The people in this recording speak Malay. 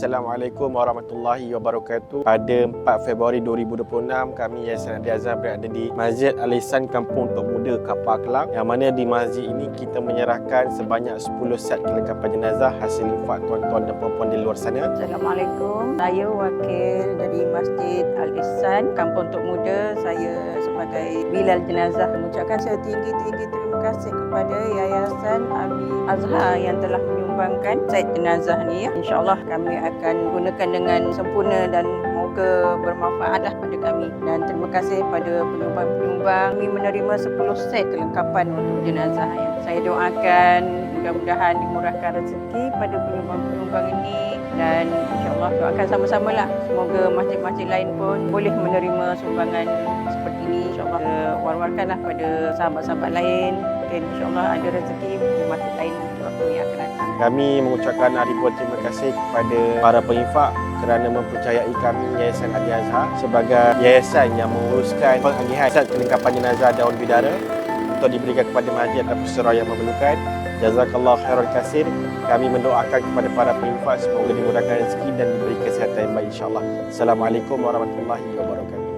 Assalamualaikum warahmatullahi wabarakatuh. Pada 4 Februari 2026, kami Yayasan Adi Azhar berada di Masjid Al-Ihsan Kampung Tok Muda, Kapar Kelang, yang mana di masjid ini kita menyerahkan sebanyak 10 set kelengkapan jenazah hasil infak tuan-tuan dan puan-puan di luar sana. Assalamualaikum. Saya wakil dari Masjid Al-Ihsan Kampung Tok Muda. Saya sebagai bilal jenazah mengucapkan setinggi-tinggi terima kasih kepada Yayasan Adi Azhar yang telah menyumbangkan set jenazah ni. InsyaAllah kami akan gunakan dengan sempurna dan moga bermanfaatlah pada kami. Dan terima kasih pada penyumbang-penyumbang. Kami menerima 10 set kelengkapan untuk jenazah. Saya doakan mudah-mudahan dimurahkan rezeki pada penyumbang-penyumbang ini, dan insyaAllah doakan sama-samalah semoga masjid-masjid lain pun boleh menerima sumbangan seperti ini. InsyaAllah war-warkanlah pada sahabat-sahabat lain. Mungkin insyaAllah ada rezeki di masjid lain di waktu yang akan datang. Kami mengucapkan ribuan terima kasih kepada para penginfak kerana mempercayai kami Yayasan Adi Azhar sebagai yayasan yang menguruskan pengagihan set kelengkapan jenazah daun bidara untuk diberikan kepada masjid atau pesara yang memerlukan. Jazakallah khairan kasir. Kami mendoakan kepada para penginfak semoga dimudahkan rezeki dan diberi kesihatan yang baik insyaAllah. Assalamualaikum warahmatullahi wabarakatuh.